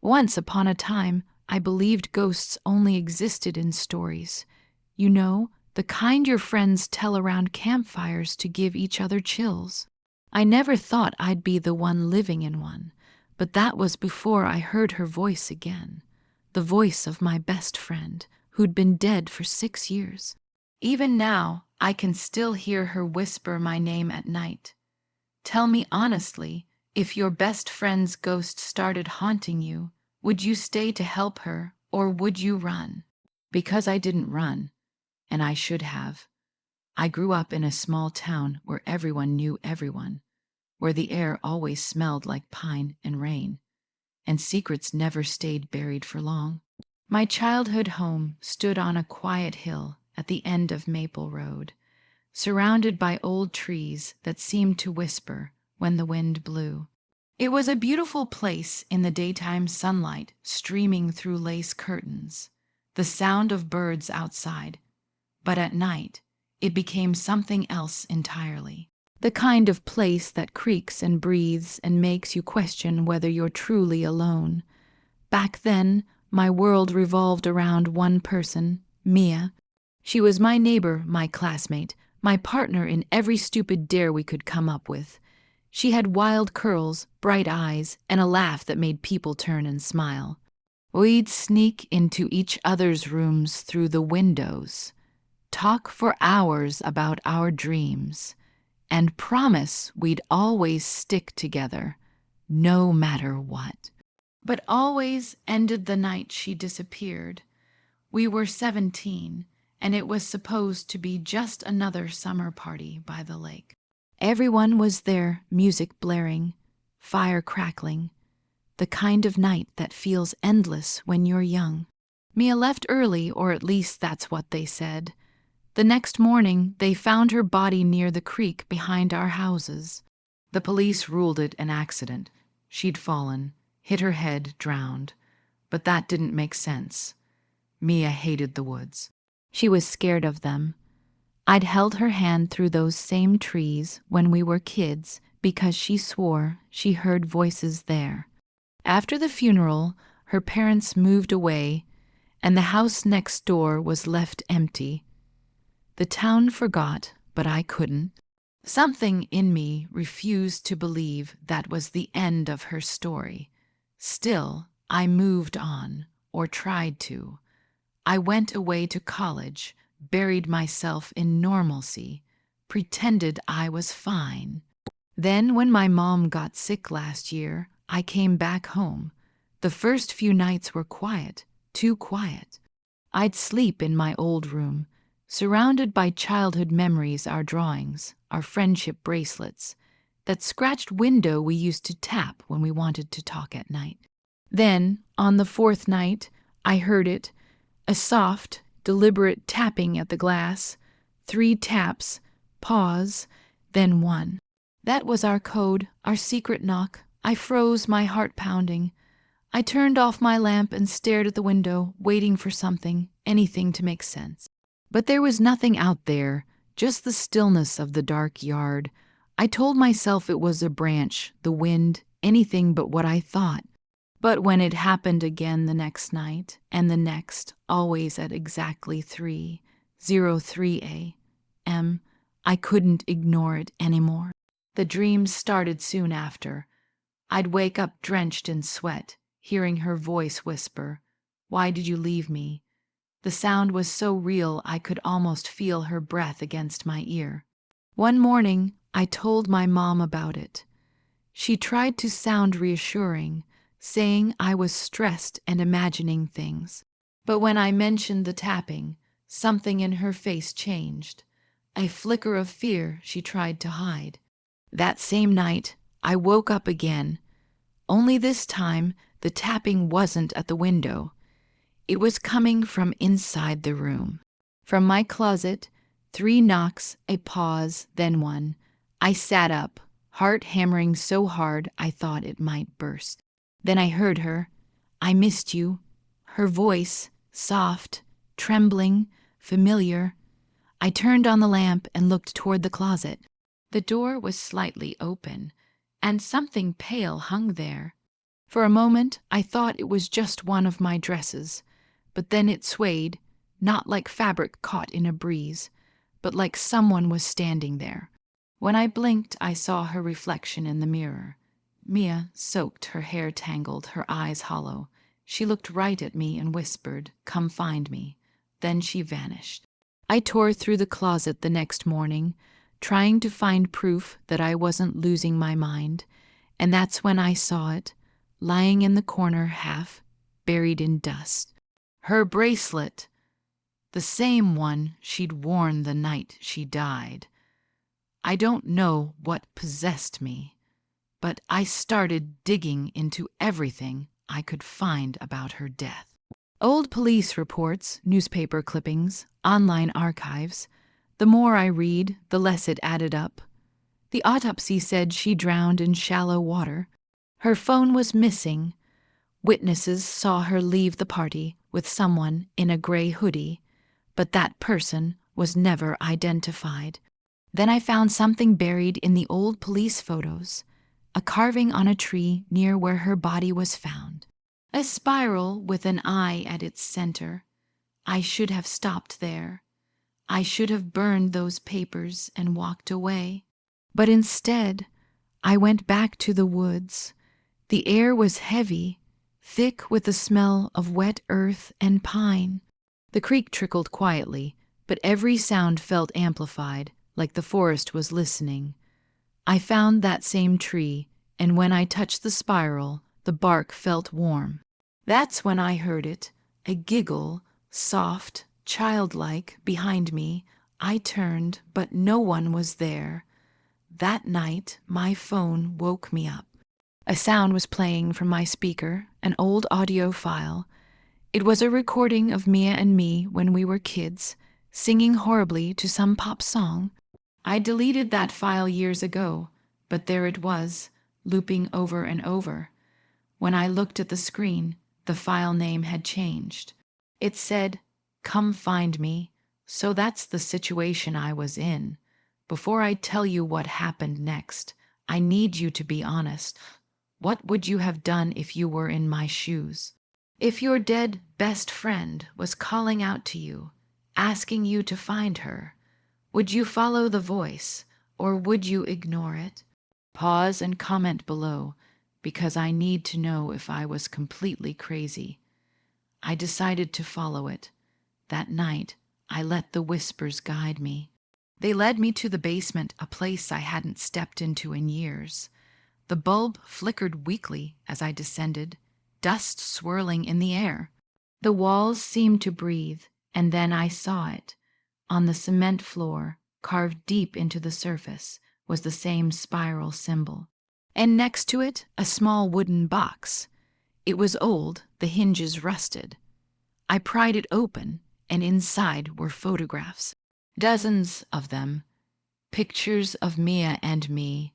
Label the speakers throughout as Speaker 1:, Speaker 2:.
Speaker 1: Once upon a time, I believed ghosts only existed in stories. You know, the kind your friends tell around campfires to give each other chills. I never thought I'd be the one living in one, but that was before I heard her voice again. The voice of my best friend, who'd been dead for 6 years. Even now, I can still hear her whisper my name at night. Tell me honestly, if your best friend's ghost started haunting you, would you stay to help her, or would you run? Because I didn't run, and I should have. I grew up in a small town where everyone knew everyone, where the air always smelled like pine and rain, and secrets never stayed buried for long. My childhood home stood on a quiet hill at the end of Maple Road, surrounded by old trees that seemed to whisper when the wind blew. It was a beautiful place in the daytime sunlight streaming through lace curtains, the sound of birds outside, but at night it became something else entirely. The kind of place that creaks and breathes and makes you question whether you're truly alone. Back then, my world revolved around one person, Mia. She was my neighbor, my classmate, my partner in every stupid dare we could come up with. She had wild curls, bright eyes, and a laugh that made people turn and smile. We'd sneak into each other's rooms through the windows, talk for hours about our dreams, and promise we'd always stick together, no matter what. But always ended the night she disappeared. We were 17, and it was supposed to be just another summer party by the lake. Everyone was there, music blaring, fire crackling, the kind of night that feels endless when you're young. Mia left early, or at least that's what they said. The next morning, they found her body near the creek behind our houses. The police ruled it an accident. She'd fallen, hit her head, drowned. But that didn't make sense. Mia hated the woods. She was scared of them. I'd held her hand through those same trees when we were kids because she swore she heard voices there. After the funeral, her parents moved away, and the house next door was left empty. The town forgot, but I couldn't. Something in me refused to believe that was the end of her story. Still, I moved on, or tried to. I went away to college, buried myself in normalcy, pretended I was fine. Then, when my mom got sick last year, I came back home. The first few nights were quiet, too quiet. I'd sleep in my old room, surrounded by childhood memories, our drawings, our friendship bracelets, that scratched window we used to tap when we wanted to talk at night. Then, on the 4th night, I heard it, a soft, deliberate tapping at the glass, 3 taps, pause, then 1. That was our code, our secret knock. I froze, my heart pounding. I turned off my lamp and stared at the window, waiting for something, anything to make sense. But there was nothing out there, just the stillness of the dark yard. I told myself it was a branch, the wind, anything but what I thought. But when it happened again the next night, and the next, always at exactly 3:03 a.m., I couldn't ignore it anymore. The dreams started soon after. I'd wake up drenched in sweat, hearing her voice whisper, "Why did you leave me?" The sound was so real I could almost feel her breath against my ear. One morning, I told my mom about it. She tried to sound reassuring, saying I was stressed and imagining things. But when I mentioned the tapping, something in her face changed. A flicker of fear she tried to hide. That same night, I woke up again. Only this time, the tapping wasn't at the window. It was coming from inside the room. From my closet, 3 knocks, a pause, then 1. I sat up, heart hammering so hard I thought it might burst. Then I heard her. "I missed you." Her voice, soft, trembling, familiar. I turned on the lamp and looked toward the closet. The door was slightly open, and something pale hung there. For a moment, I thought it was just one of my dresses, but then it swayed, not like fabric caught in a breeze, but like someone was standing there. When I blinked, I saw her reflection in the mirror. Mia, soaked, her hair tangled, her eyes hollow. She looked right at me and whispered, "Come find me." Then she vanished. I tore through the closet the next morning, trying to find proof that I wasn't losing my mind, and that's when I saw it, lying in the corner half buried in dust. Her bracelet! The same one she'd worn the night she died. I don't know what possessed me, but I started digging into everything I could find about her death. Old police reports, newspaper clippings, online archives. The more I read, the less it added up. The autopsy said she drowned in shallow water. Her phone was missing. Witnesses saw her leave the party with someone in a gray hoodie, but that person was never identified. Then I found something buried in the old police photos, a carving on a tree near where her body was found. A spiral with an eye at its center. I should have stopped there. I should have burned those papers and walked away. But instead, I went back to the woods. The air was heavy, thick with the smell of wet earth and pine. The creek trickled quietly, but every sound felt amplified, like the forest was listening. I found that same tree, and when I touched the spiral, the bark felt warm. That's when I heard it, a giggle, soft, childlike, behind me. I turned, but no one was there. That night, my phone woke me up. A sound was playing from my speaker, an old audio file. It was a recording of Mia and me when we were kids, singing horribly to some pop song. I deleted that file years ago, but there it was, looping over and over. When I looked at the screen, the file name had changed. It said, "Come find me." So that's the situation I was in. Before I tell you what happened next, I need you to be honest. What would you have done if you were in my shoes? If your dead best friend was calling out to you, asking you to find her, would you follow the voice, or would you ignore it? Pause and comment below, because I need to know if I was completely crazy. I decided to follow it. That night, I let the whispers guide me. They led me to the basement, a place I hadn't stepped into in years. The bulb flickered weakly as I descended, dust swirling in the air. The walls seemed to breathe, and then I saw it. On the cement floor, carved deep into the surface, was the same spiral symbol. And next to it, a small wooden box. It was old, the hinges rusted. I pried it open, and inside were photographs. Dozens of them. Pictures of Mia and me.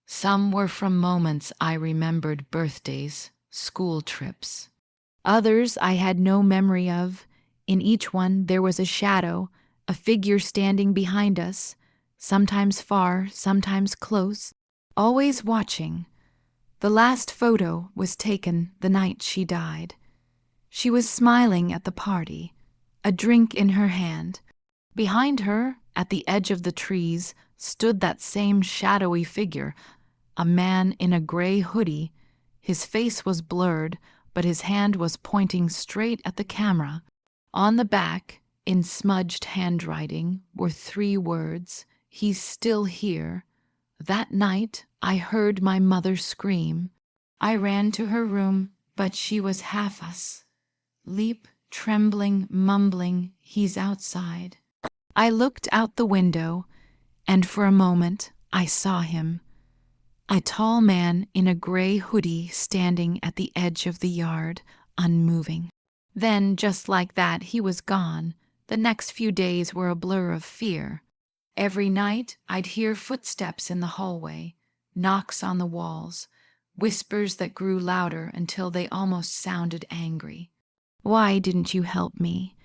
Speaker 1: Some were from moments I remembered, birthdays, school trips. Others I had no memory of. In each one there was a shadow, a figure standing behind us, sometimes far, sometimes close, always watching. The last photo was taken the night she died. She was smiling at the party, a drink in her hand. Behind her, at the edge of the trees, stood that same shadowy figure, a man in a gray hoodie. His face was blurred, but his hand was pointing straight at the camera. On the back, in smudged handwriting, were 3 words, "He's still here." That night, I heard my mother scream. I ran to her room, but she was half asleep, trembling, mumbling, "He's outside." I looked out the window, and for a moment I saw him. A tall man in a gray hoodie standing at the edge of the yard, unmoving. Then, just like that, he was gone. The next few days were a blur of fear. Every night I'd hear footsteps in the hallway, knocks on the walls, whispers that grew louder until they almost sounded angry. Why didn't you help me?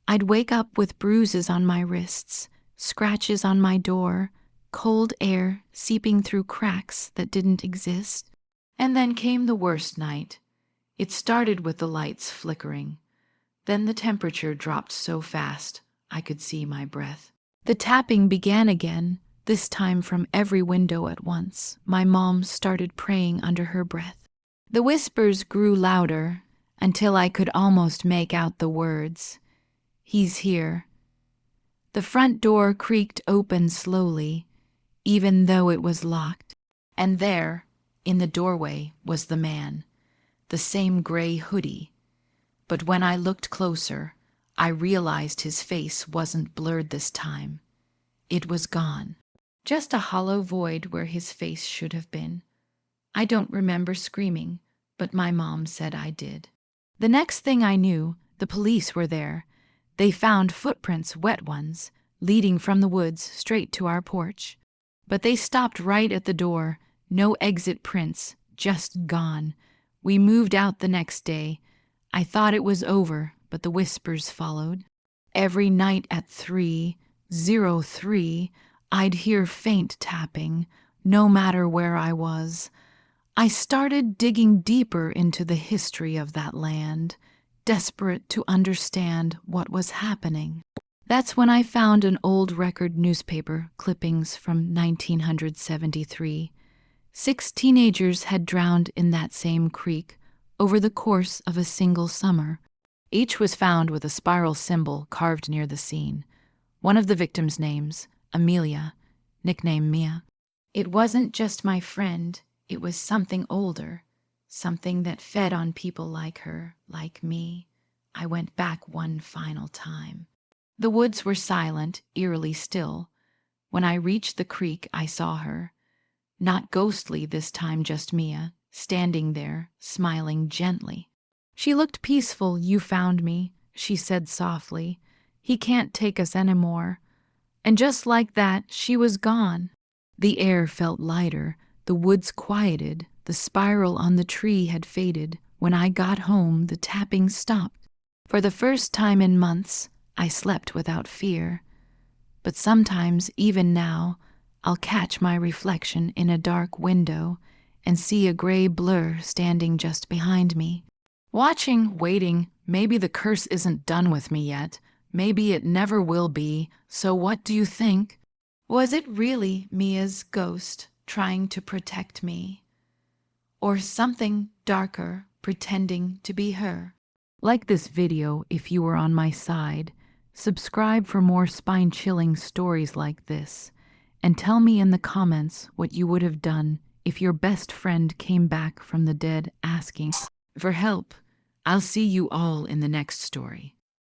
Speaker 1: I'd wake up with bruises on my wrists, scratches on my door, cold air seeping through cracks that didn't exist. And then came the worst night. It started with the lights flickering. Then the temperature dropped so fast I could see my breath. The tapping began again, this time from every window at once. My mom started praying under her breath. The whispers grew louder until I could almost make out the words. He's here. The front door creaked open slowly, even though it was locked. And there, in the doorway, was the man, the same gray hoodie. But when I looked closer, I realized his face wasn't blurred this time. It was gone. Just a hollow void where his face should have been. I don't remember screaming, but my mom said I did. The next thing I knew, the police were there. They found footprints, wet ones, leading from the woods straight to our porch. But they stopped right at the door. No exit prints, just gone. We moved out the next day. I thought it was over, but the whispers followed. Every night at 3:03, I'd hear faint tapping, no matter where I was. I started digging deeper into the history of that land, desperate to understand what was happening. That's when I found an old record newspaper clippings from 1973. 6 teenagers had drowned in that same creek over the course of a single summer. Each was found with a spiral symbol carved near the scene. One of the victims' names, Amelia, nicknamed Mia. It wasn't just my friend, it was something older, something that fed on people like her, like me. I went back one final time. The woods were silent, eerily still. When I reached the creek, I saw her. Not ghostly this time, just Mia, standing there, smiling gently. She looked peaceful. You found me, she said softly. He can't take us anymore. And just like that, she was gone. The air felt lighter, the woods quieted, the spiral on the tree had faded. When I got home, the tapping stopped. For the first time in months, I slept without fear. But sometimes, even now, I'll catch my reflection in a dark window and see a gray blur standing just behind me. Watching, waiting, maybe the curse isn't done with me yet. Maybe it never will be. So what do you think? Was it really Mia's ghost trying to protect me? Or something darker pretending to be her? Like this video if you were on my side. Subscribe for more spine-chilling stories like this. And tell me in the comments what you would have done if your best friend came back from the dead asking for help. I'll see you all in the next story.